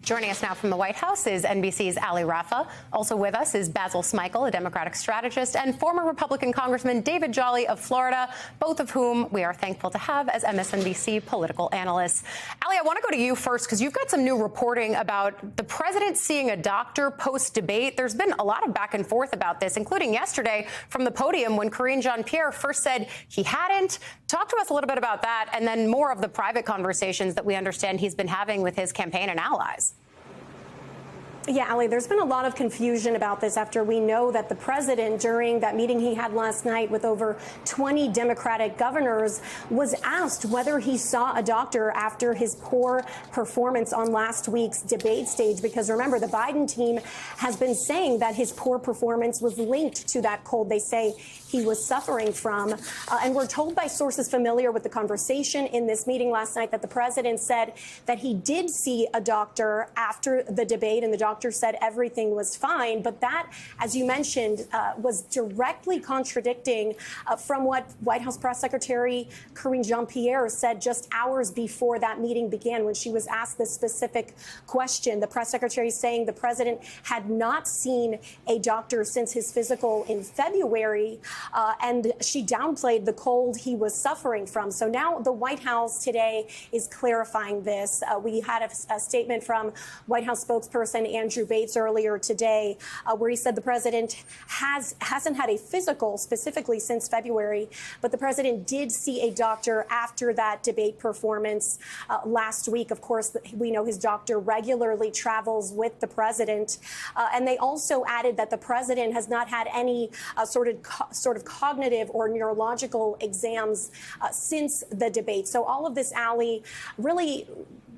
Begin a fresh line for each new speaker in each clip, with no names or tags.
Joining us now from the White House is NBC's Ali Rafah. Also with us is Basil Smikle, a Democratic strategist, and former Republican Congressman David Jolly of Florida, both of whom we are thankful to have as MSNBC political analysts. Ali, I want to go to you first because you've got some new reporting about the president seeing a doctor post-debate. There's been a lot of back and forth about this, including yesterday from the podium when Karine Jean-Pierre first said he hadn't. Talk to us a little bit about that, and then more of the private conversations that we understand he's been having with his campaign and allies.
Yeah, Ali, there's been a lot of confusion about this after we know that the president, during that meeting he had last night with over 20 Democratic governors, was asked whether he saw a doctor after his poor performance on last week's debate stage. Because remember, the Biden team has been saying that his poor performance was linked to that cold they say he was suffering from. And we're told by sources familiar with the conversation in this meeting last night that the president said that he did see a doctor after the debate, and the doctor said everything was fine. But that, as you mentioned, was directly contradicting from what White House Press Secretary Karine Jean-Pierre said just hours before that meeting began when she was asked this specific question. The press secretary saying the president had not seen a doctor since his physical in February, and she downplayed the cold he was suffering from. So now the White House today is clarifying this. We had a statement from White House spokesperson Andrew Bates earlier today, where he said the president hasn't had a physical specifically since February, but the president did see a doctor after that debate performance last week. Of course, we know his doctor regularly travels with the president, and they also added that the president has not had any sort of cognitive or neurological exams since the debate. So all of this, Ali, really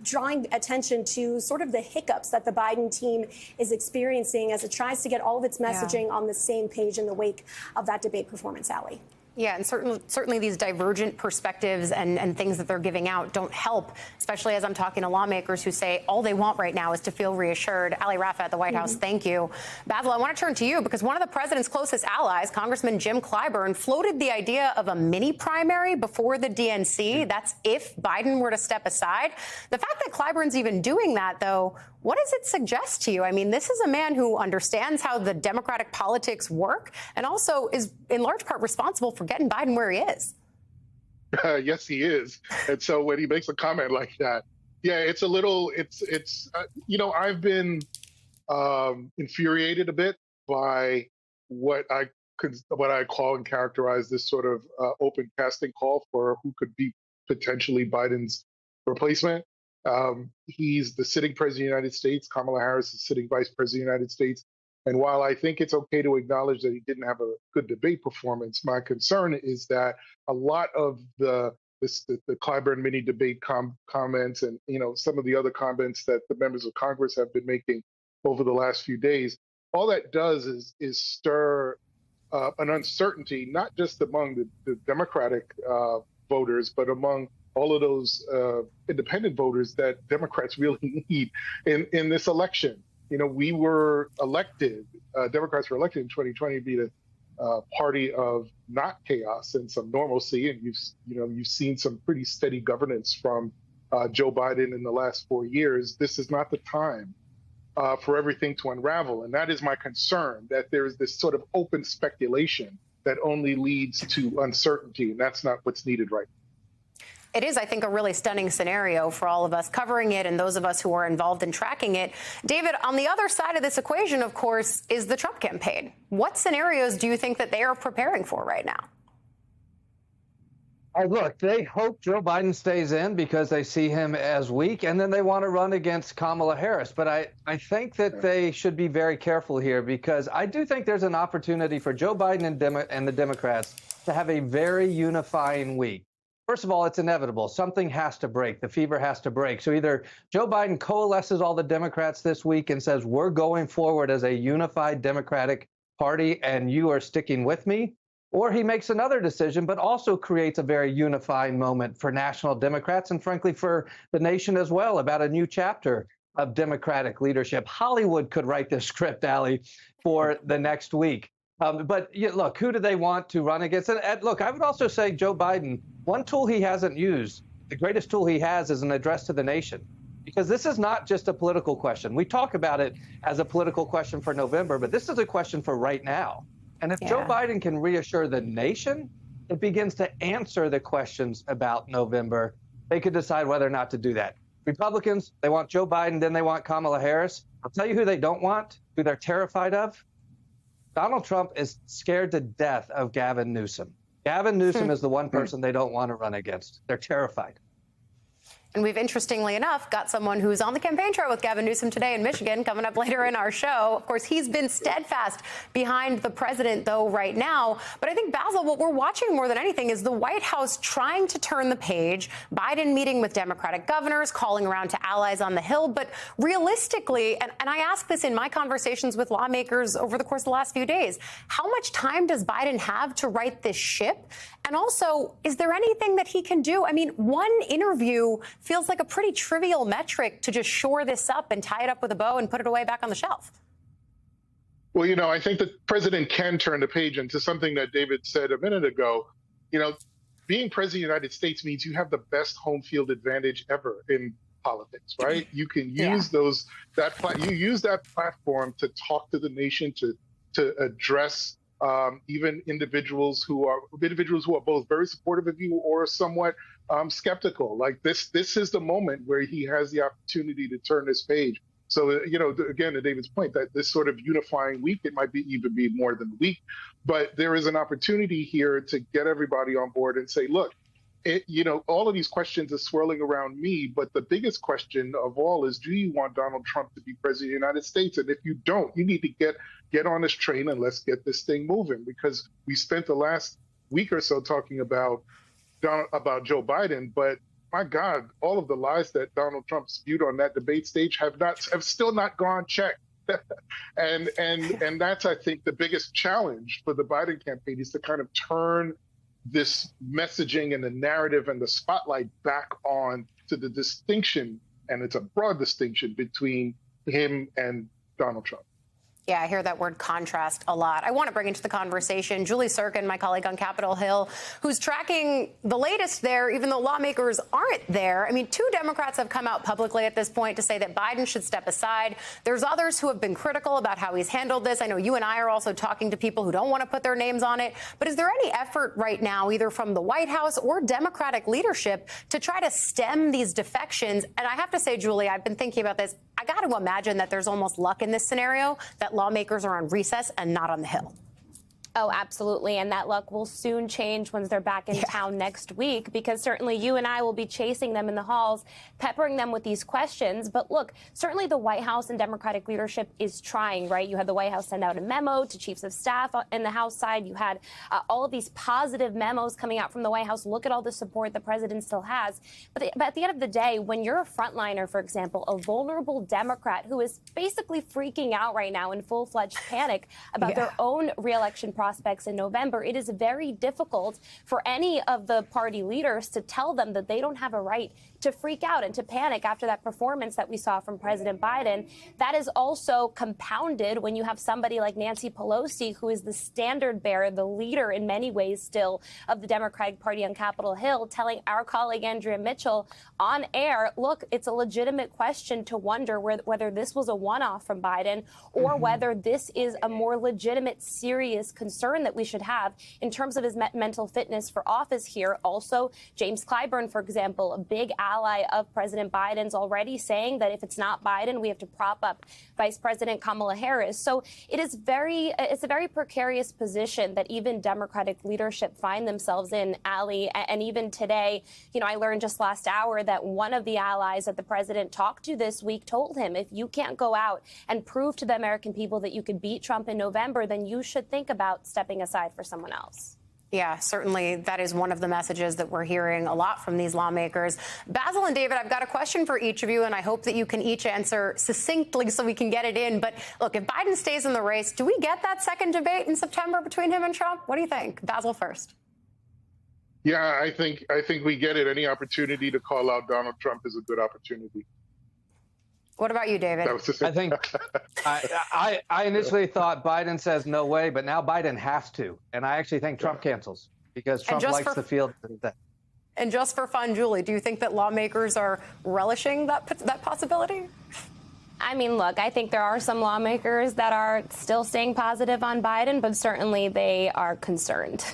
drawing attention to sort of the hiccups that the Biden team is experiencing as it tries to get all of its messaging on the same page in the wake of that debate performance, Ali.
Yeah, and certainly these divergent perspectives and things that they're giving out don't help, especially as I'm talking to lawmakers who say all they want right now is to feel reassured. Ali Rafah at the White House, thank you. Basil, I want to turn to you because one of the president's closest allies, Congressman Jim Clyburn, floated the idea of a mini primary before the DNC. That's if Biden were to step aside. The fact that Clyburn's even doing that, though, what does it suggest to you? I mean, this is a man who understands how the Democratic politics work and also is in large part responsible for getting Biden where he is.
Yes, he is. And so when he makes a comment like that, yeah, it's a little, I've been infuriated a bit by what I call and characterize this sort of open casting call for who could be potentially Biden's replacement. He's the sitting president of the United States. Kamala Harris is sitting vice president of the United States. And while I think it's okay to acknowledge that he didn't have a good debate performance, my concern is that a lot of the Clyburn mini debate comments and some of the other comments that the members of Congress have been making over the last few days, all that does is stir an uncertainty, not just among the Democratic voters, but among all of those independent voters that Democrats really need in this election. We were elected, Democrats were elected in 2020 to be the party of not chaos and some normalcy. And you've seen some pretty steady governance from Joe Biden in the last 4 years. This is not the time for everything to unravel. And that is my concern, that there's this sort of open speculation that only leads to uncertainty. And that's not what's needed right now.
It is, I think, a really stunning scenario for all of us covering it and those of us who are involved in tracking it. David, on the other side of this equation, of course, is the Trump campaign. What scenarios do you think that they are preparing for right now?
Look, they hope Joe Biden stays in because they see him as weak, and then they want to run against Kamala Harris. But I think that they should be very careful here because I do think there's an opportunity for Joe Biden and the Democrats to have a very unifying week. First of all, it's inevitable. Something has to break. The fever has to break. So either Joe Biden coalesces all the Democrats this week and says, we're going forward as a unified Democratic Party and you are sticking with me, or he makes another decision, but also creates a very unifying moment for national Democrats and, frankly, for the nation as well about a new chapter of Democratic leadership. Hollywood could write this script, Ali, for the next week. But look, who do they want to run against? And look, I would also say Joe Biden, one tool he hasn't used, the greatest tool he has is an address to the nation. because this is not just a political question. We talk about it as a political question for November, but this is a question for right now. And if Joe Biden can reassure the nation, it begins to answer the questions about November. They could decide whether or not to do that. Republicans, they want Joe Biden, then they want Kamala Harris. I'll tell you who they don't want, who they're terrified of. Donald Trump is scared to death of Gavin Newsom. Gavin Newsom is the one person they don't want to run against. They're terrified.
And we've, interestingly enough, got someone who's on the campaign trail with Gavin Newsom today in Michigan coming up later in our show. Of course, he's been steadfast behind the president, though, right now. But I think, Basil, what we're watching more than anything is the White House trying to turn the page, Biden meeting with Democratic governors, calling around to allies on the Hill. But realistically, and I ask this in my conversations with lawmakers over the course of the last few days, how much time does Biden have to right this ship? And also, is there anything that he can do? I mean, one interview feels like a pretty trivial metric to just shore this up and tie it up with a bow and put it away back on the shelf.
Well, I think the president can turn the page into something that David said a minute ago. Being president of the United States means you have the best home field advantage ever in politics, right? You can use you use that platform to talk to the nation, to address even individuals who are both very supportive of you or somewhat skeptical. Like this is the moment where he has the opportunity to turn this page. So, again, to David's point, that this sort of unifying week, it might even be more than a week, but there is an opportunity here to get everybody on board and say, look, all of these questions are swirling around me, but the biggest question of all is, do you want Donald Trump to be president of the United States? And if you don't, you need to get on this train and let's get this thing moving, because we spent the last week or so talking about Joe Biden, but my God, all of the lies that Donald Trump spewed on that debate stage have still not gone checked. and that's, I think, the biggest challenge for the Biden campaign is to kind of turn this messaging and the narrative and the spotlight back on to the distinction, and it's a broad distinction between him and Donald Trump.
Yeah, I hear that word contrast a lot. I want to bring into the conversation Julie Surkin, my colleague on Capitol Hill, who's tracking the latest there, even though lawmakers aren't there. I mean, 2 Democrats have come out publicly at this point to say that Biden should step aside. There's others who have been critical about how he's handled this. I know you and I are also talking to people who don't want to put their names on it. But is there any effort right now, either from the White House or Democratic leadership, to try to stem these defections? And I have to say, Julie, I've been thinking about this. I got to imagine that there's almost luck in this scenario that lawmakers are on recess and not on the Hill.
Oh, absolutely. And that luck will soon change once they're back in town next week, because certainly you and I will be chasing them in the halls, peppering them with these questions. But look, certainly the White House and Democratic leadership is trying, right? You had the White House send out a memo to chiefs of staff in the House side. You had all of these positive memos coming out from the White House. Look at all the support the president still has. But at the end of the day, when you're a frontliner, for example, a vulnerable Democrat who is basically freaking out right now in full-fledged panic about their own reelection prospects in November, it is very difficult for any of the party leaders to tell them that they don't have a right to freak out and to panic after that performance that we saw from President Biden. That is also compounded when you have somebody like Nancy Pelosi, who is the standard bearer, the leader in many ways still of the Democratic Party on Capitol Hill, telling our colleague Andrea Mitchell on air, look, it's a legitimate question to wonder whether this was a one-off from Biden or whether this is a more legitimate, serious concern that we should have in terms of his mental fitness for office here. Also, James Clyburn, for example, a big ally of President Biden's, already saying that if it's not Biden, we have to prop up Vice President Kamala Harris. So it's a very precarious position that even Democratic leadership find themselves in, Ali. And even today, I learned just last hour that one of the allies that the president talked to this week told him, if you can't go out and prove to the American people that you could beat Trump in November, then you should think about stepping aside for someone else.
Yeah, certainly that is one of the messages that we're hearing a lot from these lawmakers. Basil and David, I've got a question for each of you, and I hope that you can each answer succinctly so we can get it in. But look, if Biden stays in the race, do we get that second debate in September between him and Trump? What do you think? Basil first.
Yeah, I think we get it. Any opportunity to call out Donald Trump is a good opportunity.
What about you, David?
I think I initially thought Biden says no way, but now Biden has to. And I actually think Trump cancels because Trump likes the field.
And just for fun, Julie, do you think that lawmakers are relishing that possibility?
I mean, look, I think there are some lawmakers that are still staying positive on Biden, but certainly they are concerned.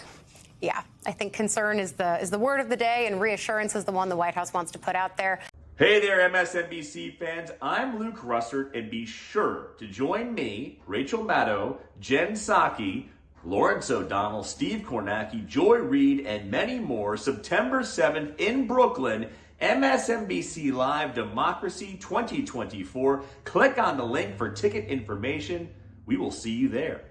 Yeah, I think concern is the word of the day, and reassurance is the one the White House wants to put out there.
Hey there, MSNBC fans. I'm Luke Russert, and be sure to join me, Rachel Maddow, Jen Psaki, Lawrence O'Donnell, Steve Kornacki, Joy Reid, and many more September 7th in Brooklyn, MSNBC Live Democracy 2024. Click on the link for ticket information. We will see you there.